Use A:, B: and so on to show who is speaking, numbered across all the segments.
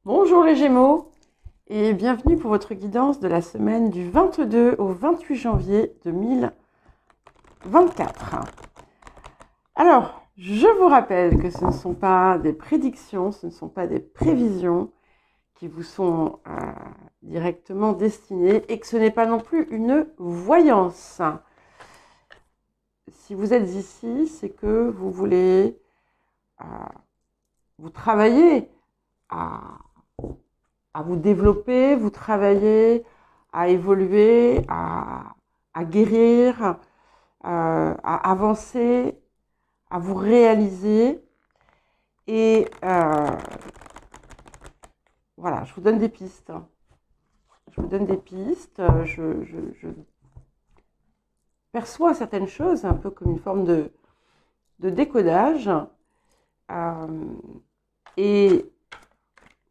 A: Bonjour les Gémeaux et bienvenue pour votre guidance de la semaine du 22 au 28 janvier 2024. Alors, je vous rappelle que ce ne sont pas des prédictions, ce ne sont pas des prévisions qui vous sont directement destinées et que ce n'est pas non plus une voyance. Si vous êtes ici, c'est que vous voulez vous travailler à vous développer, vous travaillez à évoluer, à guérir, à avancer, à vous réaliser. Et voilà, je vous donne des pistes. Je vous donne des pistes. Je perçois certaines choses, un peu comme une forme de décodage. Et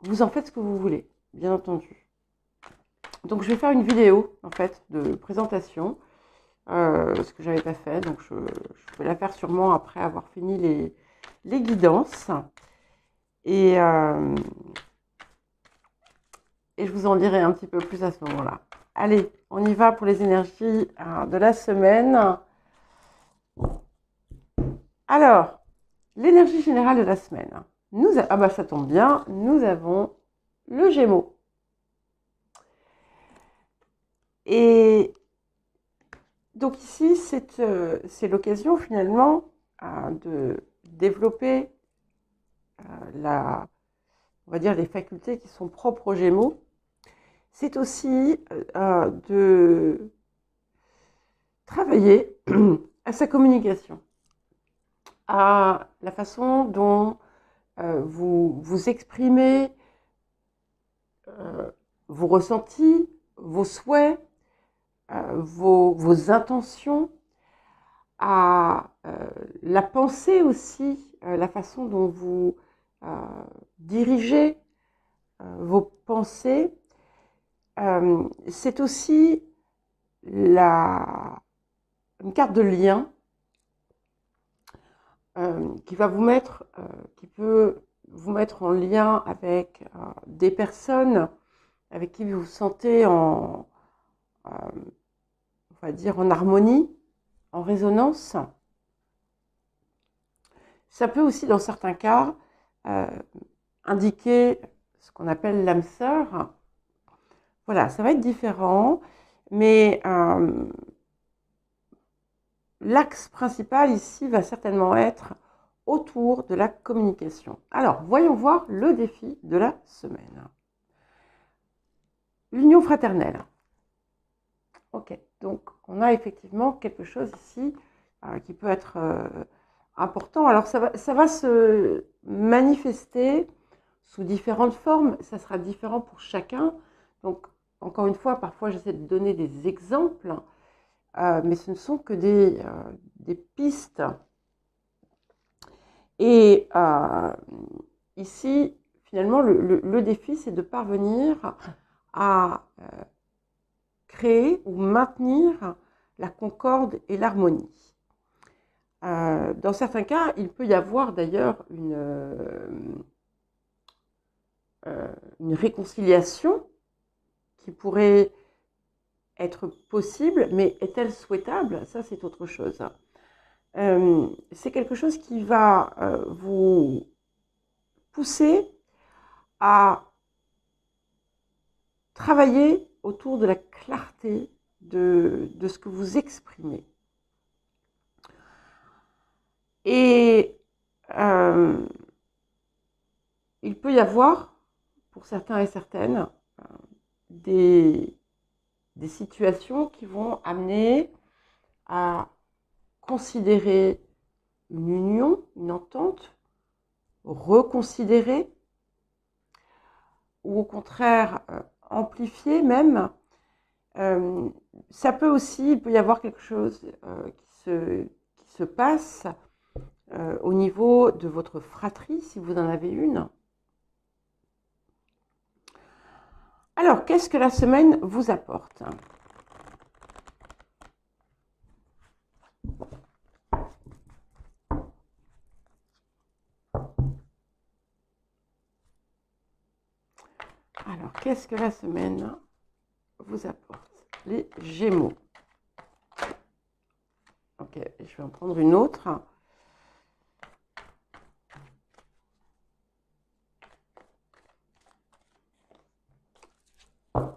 A: vous en faites ce que vous voulez, bien entendu. Donc je vais faire une vidéo en fait de présentation, ce que j'avais pas fait, donc je vais la faire sûrement après avoir fini les guidances. Et je vous en dirai un petit peu plus à ce moment-là. Allez, on y va pour les énergies de la semaine. Alors, l'énergie générale de la semaine. Ah bah ça tombe bien, nous avons le Gémeaux. Et donc ici, c'est l'occasion finalement de développer on va dire les facultés qui sont propres aux Gémeaux. C'est aussi de travailler à sa communication, à la façon dont vous exprimez vos ressentis, vos souhaits, vos intentions, à la pensée aussi, la façon dont vous dirigez vos pensées. C'est aussi une carte de lien qui va vous mettre, qui peut vous mettre en lien avec des personnes avec qui vous vous sentez on va dire en harmonie, en résonance. Ça peut aussi, dans certains cas, indiquer ce qu'on appelle l'âme sœur. Voilà, ça va être différent, mais l'axe principal ici va certainement être autour de la communication. Alors, voyons voir le défi de la semaine. L'union fraternelle. Ok, donc on a effectivement quelque chose ici qui peut être important. Alors, ça va se manifester sous différentes formes. Ça sera différent pour chacun. Donc, encore une fois, parfois, j'essaie de donner des exemples, mais ce ne sont que des pistes. Et ici, finalement, le défi, c'est de parvenir à créer ou maintenir la concorde et l'harmonie. Dans certains cas, il peut y avoir d'ailleurs une réconciliation qui pourrait être possible, mais est-elle souhaitable? Ça, c'est autre chose. C'est quelque chose qui va vous pousser à travailler autour de la clarté de ce que vous exprimez. Et il peut y avoir, pour certains et certaines, des situations qui vont amener à considérer une union, une entente, reconsidérer, ou au contraire amplifier même. Ça peut aussi, il peut y avoir quelque chose qui se passe au niveau de votre fratrie, si vous en avez une. Alors, qu'est-ce que la semaine vous apporte? Alors, qu'est-ce que la semaine vous apporte? Les Gémeaux. Ok, je vais en prendre une autre.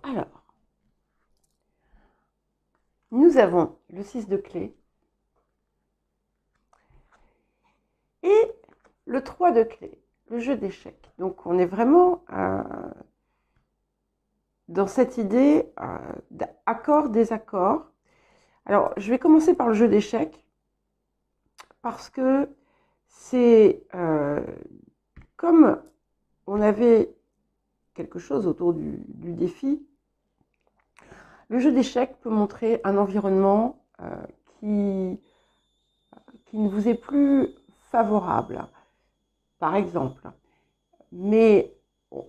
A: Alors, nous avons le 6 de clé et le 3 de clé, le jeu d'échecs. Donc, on est vraiment dans cette idée d'accord-désaccord. Alors, je vais commencer par le jeu d'échecs parce que c'est comme on avait quelque chose autour du défi, le jeu d'échecs peut montrer un environnement qui ne vous est plus favorable, par exemple. Mais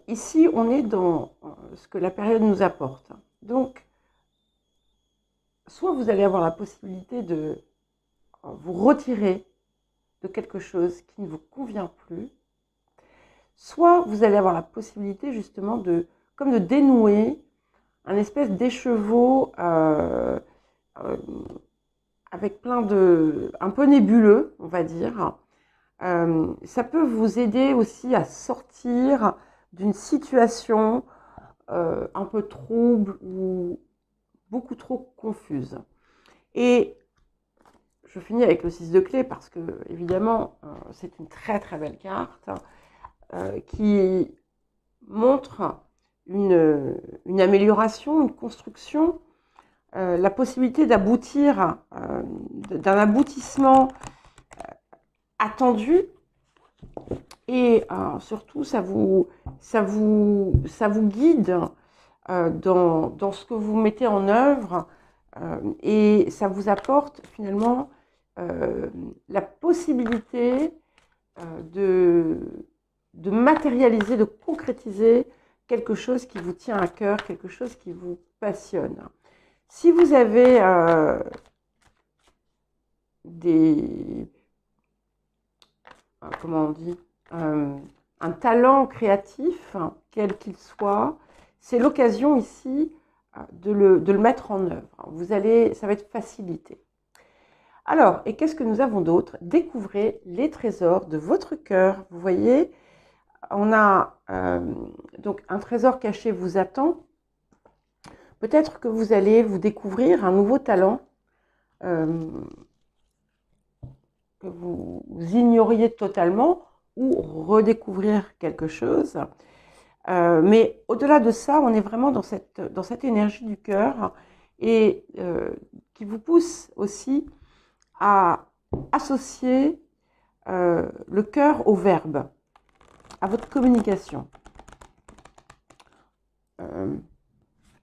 A: ici, on est dans ce que la période nous apporte. Donc, soit vous allez avoir la possibilité de vous retirer de quelque chose qui ne vous convient plus, soit vous allez avoir la possibilité justement comme de dénouer un espèce d'écheveau avec un peu nébuleux, on va dire. Ça peut vous aider aussi à sortir d'une situation un peu trouble ou beaucoup trop confuse. Et je finis avec le 6 de clé parce que, évidemment, c'est une très très belle carte qui montre une amélioration, une construction, la possibilité d'aboutir, d'un aboutissement attendu. Et surtout, ça vous guide dans ce que vous mettez en œuvre et ça vous apporte finalement la possibilité de matérialiser, de concrétiser quelque chose qui vous tient à cœur, quelque chose qui vous passionne. Si vous avez comment on dit, un talent créatif, quel qu'il soit, c'est l'occasion ici de le mettre en œuvre. Ça va être facilité. Alors, et qu'est-ce que nous avons d'autre? Découvrez les trésors de votre cœur. Vous voyez, on a donc un trésor caché vous attend. Peut-être que vous allez vous découvrir un nouveau talent que vous ignoriez totalement ou redécouvrir quelque chose. Mais au-delà de ça, on est vraiment dans cette énergie du cœur et qui vous pousse aussi à associer le cœur au verbe, à votre communication.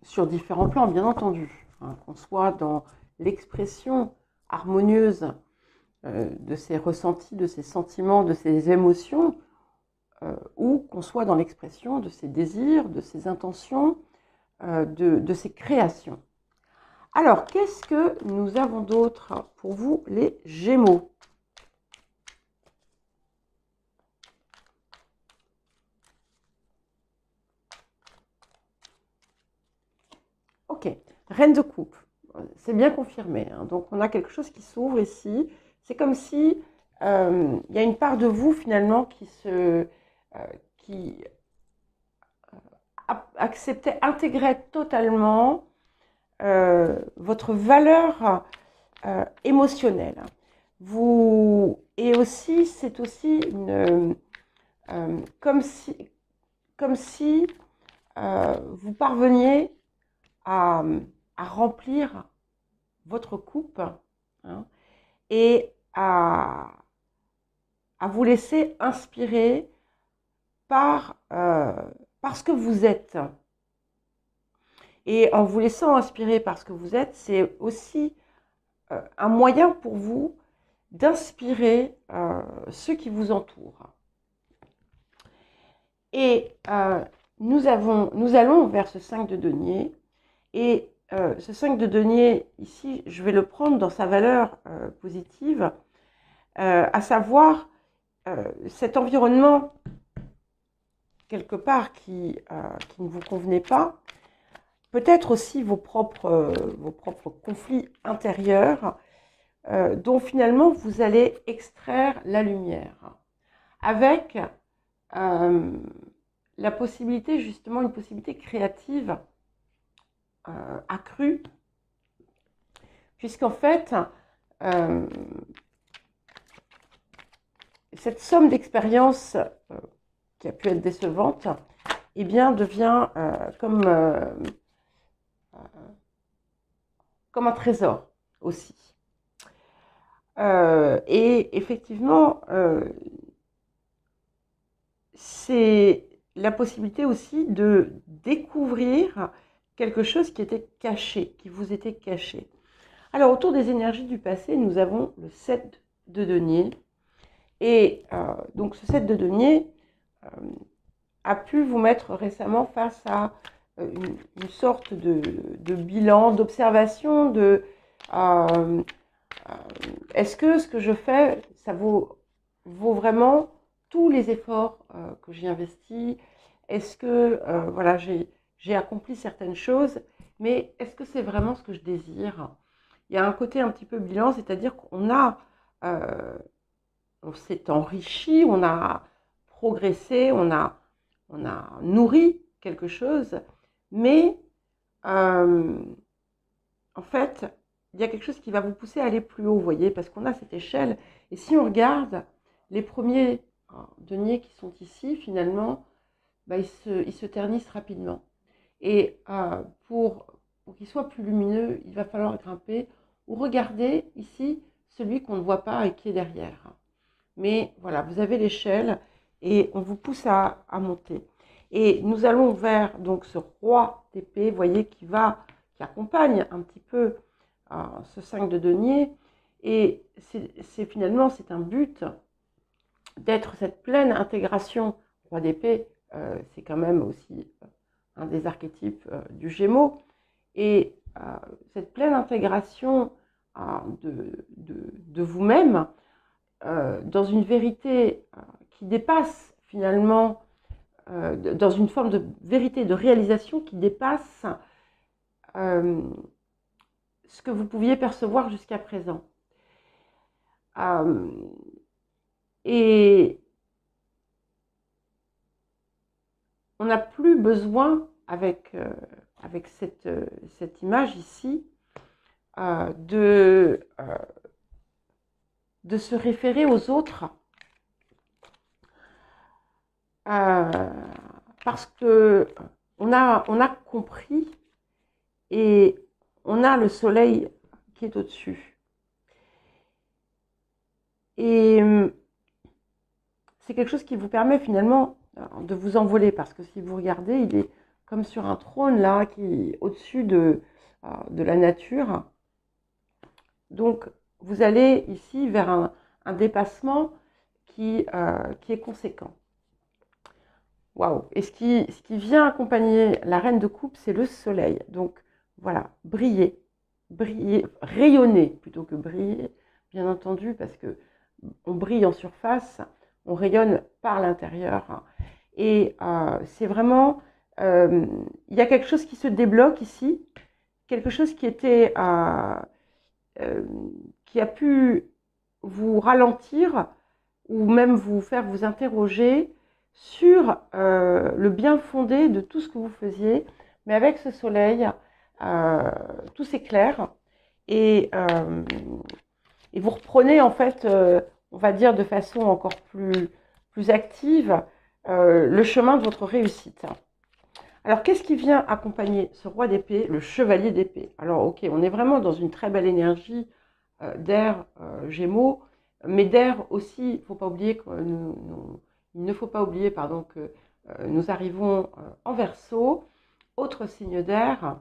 A: Sur différents plans, bien entendu, qu'on soit dans l'expression harmonieuse de ses ressentis, de ses sentiments, de ses émotions, ou qu'on soit dans l'expression de ses désirs, de ses intentions, de ses créations. Alors, qu'est-ce que nous avons d'autre pour vous, les Gémeaux? Ok, Reine de coupe, c'est bien confirmé. Donc, on a quelque chose qui s'ouvre ici. C'est comme si il y a une part de vous, finalement, qui acceptait, intégrait totalement votre valeur émotionnelle. Et aussi, c'est aussi comme si vous parveniez à remplir votre coupe et à vous laisser inspirer par ce que vous êtes. Et en vous laissant inspirer par ce que vous êtes, c'est aussi un moyen pour vous d'inspirer ceux qui vous entourent. Et nous allons vers ce 5 de denier. Et ce 5 de denier, ici, je vais le prendre dans sa valeur positive, à savoir cet environnement quelque part qui ne vous convenait pas. Peut-être aussi vos propres conflits intérieurs dont finalement vous allez extraire la lumière avec la possibilité, justement, une possibilité créative accrue, puisqu'en fait, cette somme d'expériences qui a pu être décevante, eh bien, devient comme un trésor aussi. Et effectivement, c'est la possibilité aussi de découvrir quelque chose qui était caché, qui vous était caché. Alors, autour des énergies du passé, nous avons le 7 de denier. Et donc, ce 7 de denier a pu vous mettre récemment face à une sorte de bilan, d'observation de est-ce que ce que je fais, ça vaut vraiment tous les efforts que j'ai investis? Est-ce que voilà, j'ai accompli certaines choses, mais est-ce que c'est vraiment ce que je désire? Il y a un côté un petit peu bilan, c'est-à-dire qu'on on s'est enrichi, on a progressé, on a nourri quelque chose, mais en fait, il y a quelque chose qui va vous pousser à aller plus haut, vous voyez, parce qu'on a cette échelle. Et si on regarde les premiers deniers qui sont ici, finalement, bah, ils se ternissent rapidement. Et pour qu'ils soient plus lumineux, il va falloir grimper ou regarder ici celui qu'on ne voit pas et qui est derrière. Mais voilà, vous avez l'échelle et on vous pousse à monter. Et nous allons vers donc ce roi d'épée, vous voyez, qui accompagne un petit peu ce 5 de denier. Et finalement, c'est un but d'être cette pleine intégration. Roi d'épée, c'est quand même aussi un des archétypes du Gémeaux. Et cette pleine intégration de vous-même dans une vérité qui dépasse finalement, dans une forme de vérité, de réalisation qui dépasse ce que vous pouviez percevoir jusqu'à présent. Et on n'a plus besoin, avec cette image ici, de se référer aux autres parce que on a compris et on a le soleil qui est au-dessus. Et c'est quelque chose qui vous permet finalement de vous envoler, parce que si vous regardez, il est comme sur un trône là, qui est au-dessus de la nature. Donc, vous allez ici vers un dépassement qui est conséquent. Waouh! Et ce qui vient accompagner la reine de coupe, c'est le soleil. Donc, voilà, briller, rayonner plutôt que briller, bien entendu, parce que on brille en surface, on rayonne par l'intérieur. Et c'est vraiment, il y a quelque chose qui se débloque ici, quelque chose qui était, qui a pu vous ralentir ou même vous faire vous interroger sur le bien fondé de tout ce que vous faisiez. Mais avec ce soleil, tout s'éclaire et vous reprenez en fait, on va dire de façon encore plus active, le chemin de votre réussite. Alors, qu'est-ce qui vient accompagner ce roi d'épée? Le chevalier d'épée. Alors, ok, on est vraiment dans une très belle énergie d'air Gémeaux, mais d'air aussi, faut pas oublier que il ne faut pas oublier pardon, que nous arrivons en Verseau, autre signe d'air,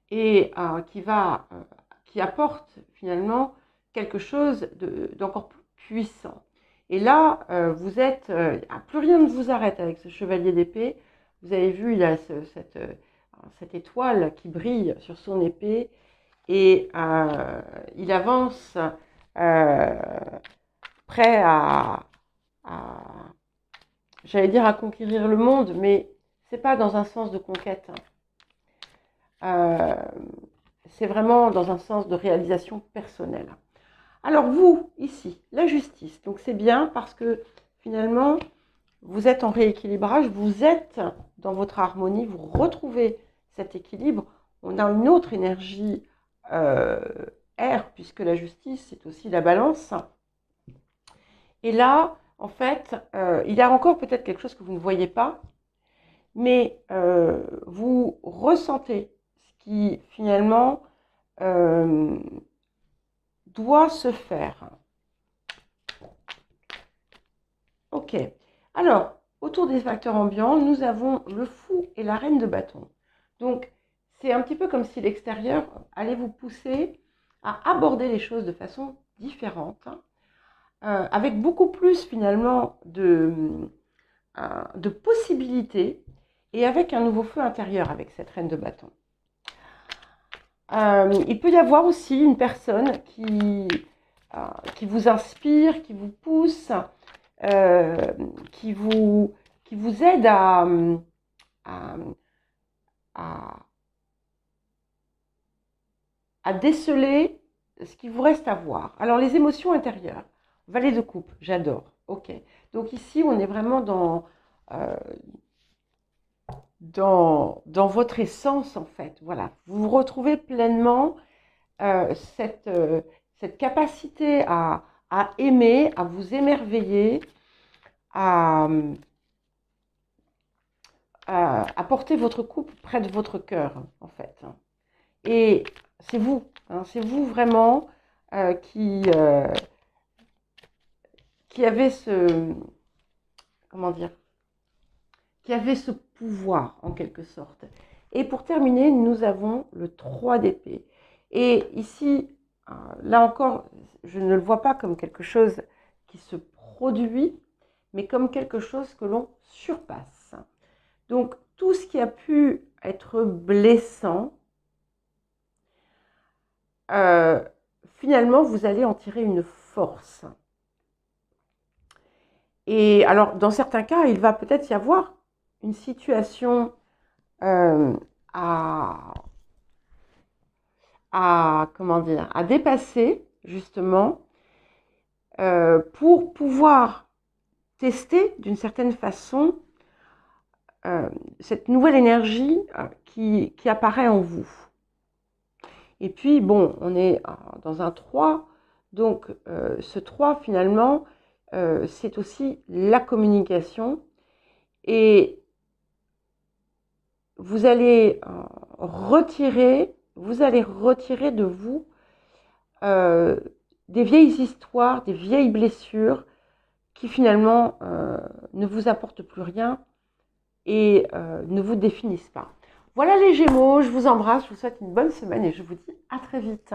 A: et qui apporte finalement quelque chose d'encore plus puissant. Et là, vous êtes, plus rien ne vous arrête avec ce chevalier d'épée. Vous avez vu, il a cette étoile qui brille sur son épée et il avance prêt à j'allais dire à conquérir le monde, mais c'est pas dans un sens de conquête. C'est vraiment dans un sens de réalisation personnelle. Alors vous, ici, la justice. Donc c'est bien parce que finalement, vous êtes en rééquilibrage, vous êtes dans votre harmonie, vous retrouvez cet équilibre. On a une autre énergie air, puisque la justice, c'est aussi la balance. Et là, en fait, il y a encore peut-être quelque chose que vous ne voyez pas, mais vous ressentez ce qui finalement doit se faire. Ok. Alors, autour des facteurs ambiants, nous avons le fou et la reine de bâton. Donc, c'est un petit peu comme si l'extérieur allait vous pousser à aborder les choses de façon différente, avec beaucoup plus finalement de possibilités et avec un nouveau feu intérieur avec cette reine de bâton. Il peut y avoir aussi une personne qui vous inspire, qui vous pousse, qui vous aide à déceler ce qui vous reste à voir. Alors, les émotions intérieures. Valet de coupe, j'adore. Ok. Donc ici, on est vraiment dans votre essence, en fait. Voilà. Vous retrouvez pleinement cette capacité à aimer, à vous émerveiller, à porter votre couple près de votre cœur, en fait. Et c'est vous, hein, c'est vous vraiment qui avez comment dire, qui avez ce pouvoir en quelque sorte. Et pour terminer, nous avons le 3 d'épée. Et ici, là encore, je ne le vois pas comme quelque chose qui se produit, mais comme quelque chose que l'on surpasse. Donc, tout ce qui a pu être blessant, finalement, vous allez en tirer une force. Et alors, dans certains cas, il va peut-être y avoir une situation comment dire, à dépasser, justement, pour pouvoir tester d'une certaine façon cette nouvelle énergie qui apparaît en vous. Et puis, bon, on est dans un 3, donc ce 3, finalement, c'est aussi la communication. Et vous allez retirer de vous des vieilles histoires, des vieilles blessures qui finalement ne vous apportent plus rien et ne vous définissent pas. Voilà les Gémeaux, je vous embrasse, je vous souhaite une bonne semaine et je vous dis à très vite.